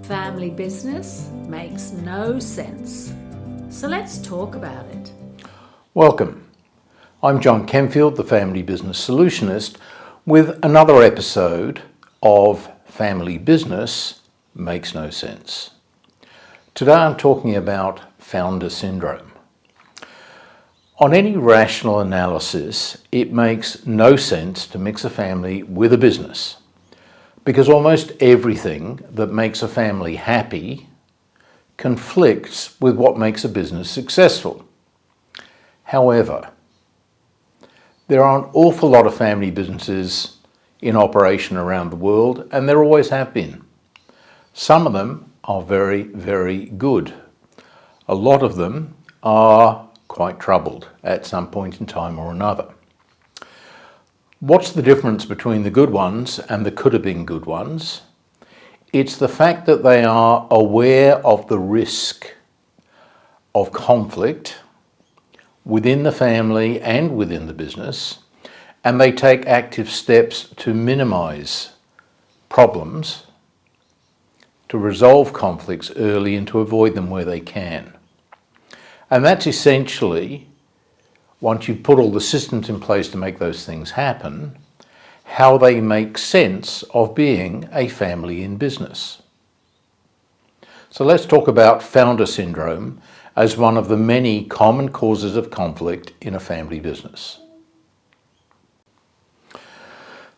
Family business makes no sense. So let's talk about it. Welcome. I'm Jon Kenfield, the Family Business Solutionist, with another episode of Family Business Makes No Sense. Today I'm talking about founder syndrome. On any rational analysis, it makes no sense to mix a family with a business, because almost everything that makes a family happy conflicts with what makes a business successful. However, there are an awful lot of family businesses in operation around the world, and there always have been. Some of them are very, very good. A lot of them are quite troubled at some point in time or another. What's the difference between the good ones and the could have been good ones? It's the fact that they are aware of the risk of conflict within the family and within the business, and they take active steps to minimize problems, to resolve conflicts early and to avoid them where they can. And that's essentially, once you put all the systems in place to make those things happen, how they make sense of being a family in business. So let's talk about founder syndrome as one of the many common causes of conflict in a family business.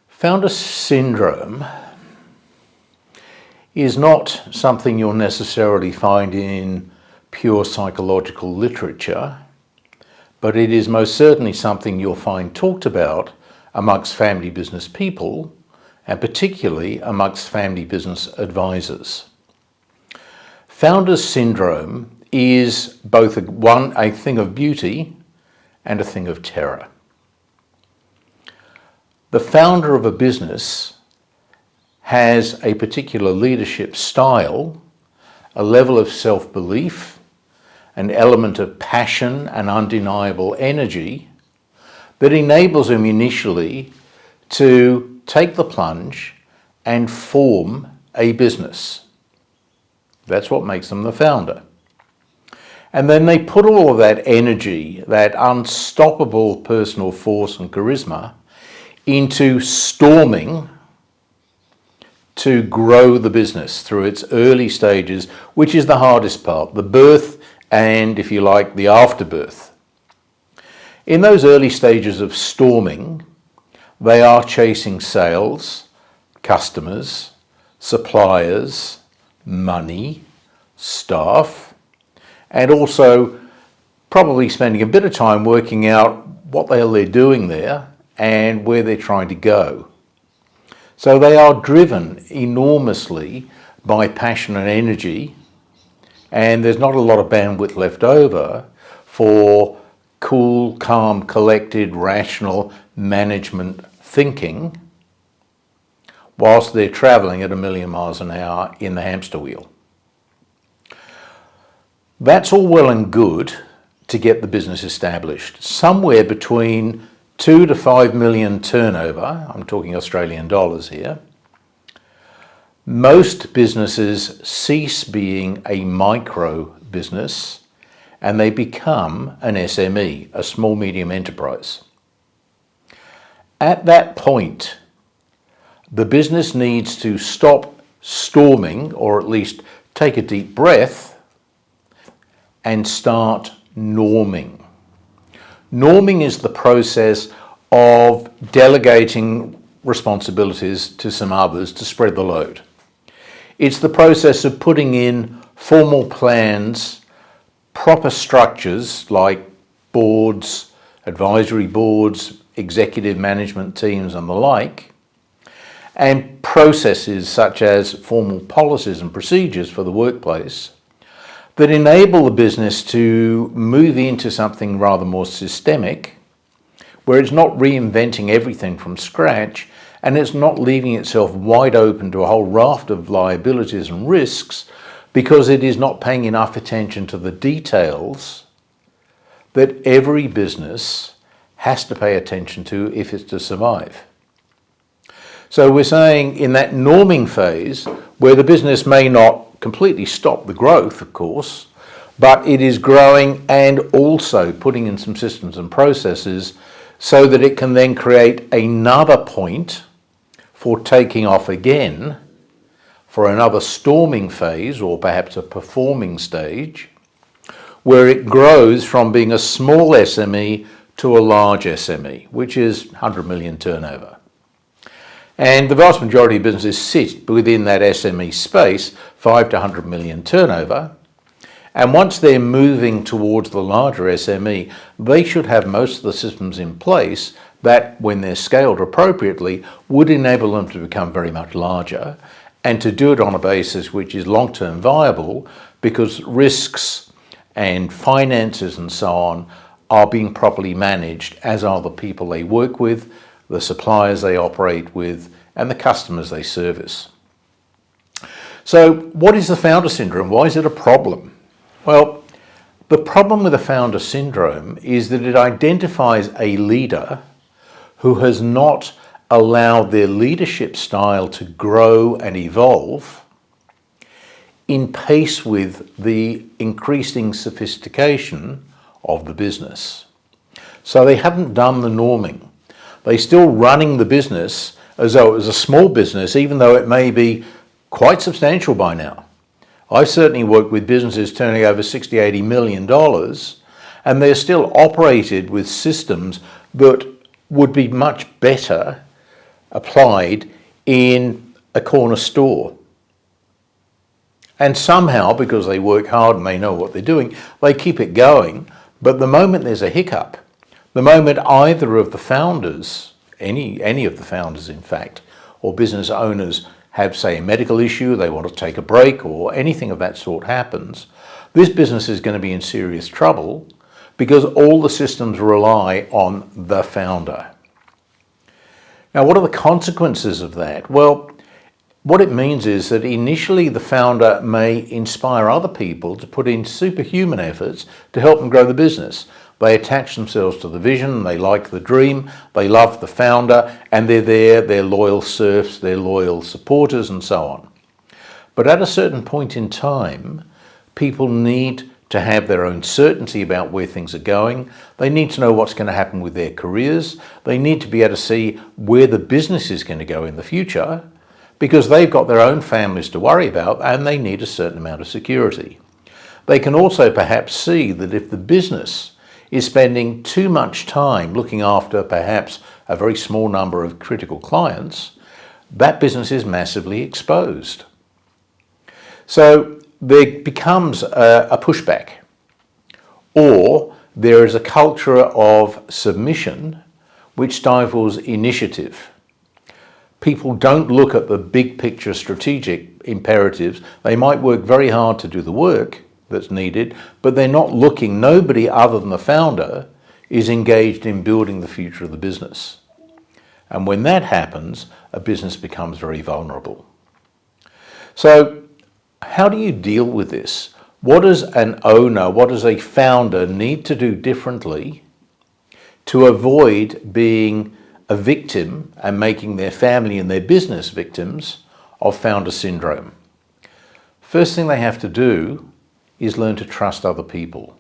Founder syndrome is not something you'll necessarily find in pure psychological literature, but it is most certainly something you'll find talked about amongst family business people, and particularly amongst family business advisors. Founders syndrome is both a thing of beauty and a thing of terror. The founder of a business has a particular leadership style, a level of self-belief, an element of passion and undeniable energy that enables them initially to take the plunge and form a business. That's what makes them the founder. And then they put all of that energy, that unstoppable personal force and charisma, into storming to grow the business through its early stages, which is the hardest part, the birth and, if you like, the afterbirth. In those early stages of storming, they are chasing sales, customers, suppliers, money, staff, and also probably spending a bit of time working out what the hell they're doing there and where they're trying to go. So they are driven enormously by passion and energy, and there's not a lot of bandwidth left over for cool, calm, collected, rational management thinking whilst they're travelling at 1,000,000 miles an hour in the hamster wheel. That's all well and good to get the business established. Somewhere between 2 to 5 million turnover, I'm talking Australian dollars here, most businesses cease being a micro business and they become an SME, a small medium enterprise. At that point, the business needs to stop storming, or at least take a deep breath, and start norming. Norming is the process of delegating responsibilities to some others to spread the load. It's the process of putting in formal plans, proper structures like boards, advisory boards, executive management teams and the like, and processes such as formal policies and procedures for the workplace that enable the business to move into something rather more systemic, where it's not reinventing everything from scratch and it's not leaving itself wide open to a whole raft of liabilities and risks because it is not paying enough attention to the details that every business has to pay attention to if it's to survive. So we're saying in that norming phase, where the business may not completely stopped the growth, of course, but it is growing and also putting in some systems and processes so that it can then create another point for taking off again for another storming phase, or perhaps a performing stage, where it grows from being a small SME to a large SME, which is 100 million turnover. And the vast majority of businesses sit within that SME space, 5 to 100 million turnover. And once they're moving towards the larger SME, they should have most of the systems in place that, when they're scaled appropriately, would enable them to become very much larger, and to do it on a basis which is long-term viable, because risks and finances and so on are being properly managed, as are the people they work with, the suppliers they operate with, and the customers they service. So what is the founder syndrome? Why is it a problem? Well, the problem with the founder syndrome is that it identifies a leader who has not allowed their leadership style to grow and evolve in pace with the increasing sophistication of the business. So they haven't done the norming. They're still running the business as though it was a small business, even though it may be quite substantial by now. I've certainly worked with businesses turning over $60, $80 million, and they're still operated with systems that would be much better applied in a corner store. And somehow, because they work hard and they know what they're doing, they keep it going. But the moment there's a hiccup, the moment either of the founders, any of the founders in fact, or business owners have, say, a medical issue, they want to take a break, or anything of that sort happens, this business is going to be in serious trouble, because all the systems rely on the founder. Now, what are the consequences of that? Well, what it means is that initially the founder may inspire other people to put in superhuman efforts to help them grow the business. They attach themselves to the vision, they like the dream, they love the founder, and they're there, they're loyal serfs, they're loyal supporters, and so on. But at a certain point in time, people need to have their own certainty about where things are going. They need to know what's going to happen with their careers. They need to be able to see where the business is going to go in the future, because they've got their own families to worry about and they need a certain amount of security. They can also perhaps see that if the business is spending too much time looking after perhaps a very small number of critical clients, that business is massively exposed. So there becomes a pushback, or there is a culture of submission which stifles initiative. People don't look at the big picture strategic imperatives. They might work very hard to do the work that's needed, but they're not looking, nobody other than the founder is engaged in building the future of the business. And when that happens, a business becomes very vulnerable. So how do you deal with this? What does an owner, what does a founder need to do differently to avoid being a victim and making their family and their business victims of founder syndrome? First thing they have to do is learn to trust other people.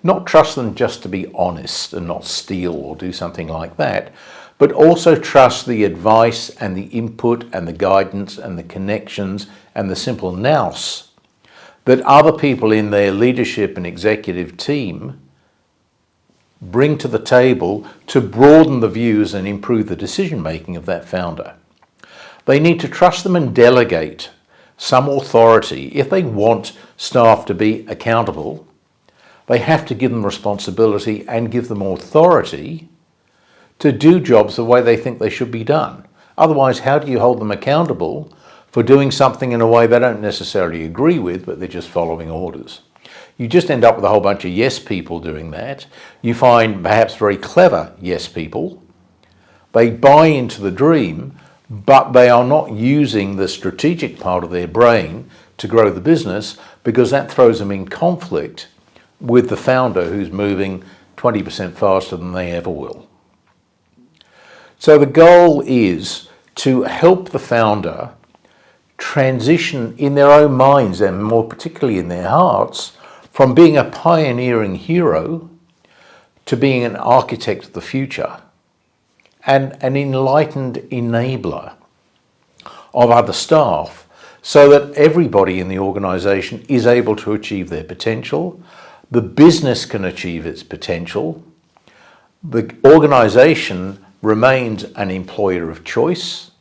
Not trust them just to be honest and not steal or do something like that, but also trust the advice and the input and the guidance and the connections and the simple nous that other people in their leadership and executive team bring to the table to broaden the views and improve the decision making of that founder. They need to trust them and delegate some authority. If they want staff to be accountable, they have to give them responsibility and give them authority to do jobs the way they think they should be done. Otherwise, how do you hold them accountable for doing something in a way they don't necessarily agree with, but they're just following orders? You just end up with a whole bunch of yes people doing that. You find perhaps very clever yes people. They buy into the dream, but they are not using the strategic part of their brain to grow the business, because that throws them in conflict with the founder who's moving 20% faster than they ever will. So the goal is to help the founder transition in their own minds and more particularly in their hearts from being a pioneering hero to being an architect of the future and an enlightened enabler of other staff so that everybody in the organisation is able to achieve their potential, the business can achieve its potential, the organisation remains an employer of choice,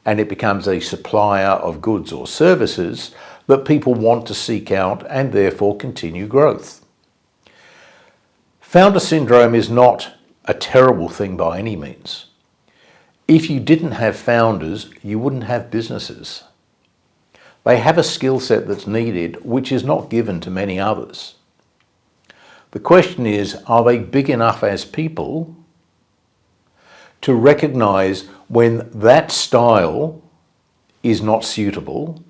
and it becomes a supplier of goods or services that people want to seek out and therefore continue growth. Founder syndrome is not a terrible thing by any means. If you didn't have founders, you wouldn't have businesses. They have a skill set that's needed, which is not given to many others. The question is, are they big enough as people to recognise when that style is not suitable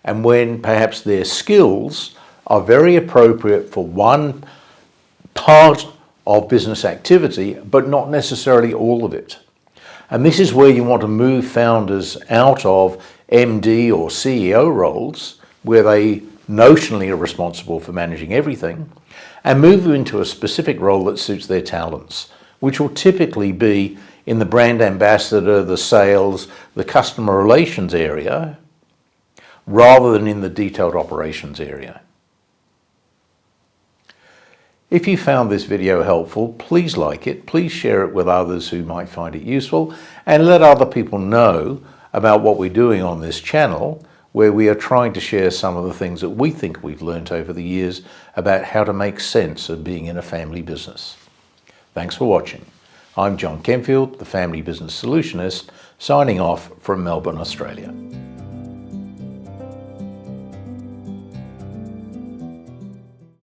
and when perhaps their skills are very appropriate for one part of business activity, but not necessarily all of it. And this is where you want to move founders out of MD or CEO roles, where they notionally are responsible for managing everything, and move them into a specific role that suits their talents, which will typically be in the brand ambassador, the sales, the customer relations area, rather than in the detailed operations area. If you found this video helpful, please like it, please share it with others who might find it useful, and let other people know about what we're doing on this channel, where we are trying to share some of the things that we think we've learnt over the years about how to make sense of being in a family business. Thanks for watching. I'm Jon Kenfield, the Family Business Solutionist, signing off from Melbourne, Australia.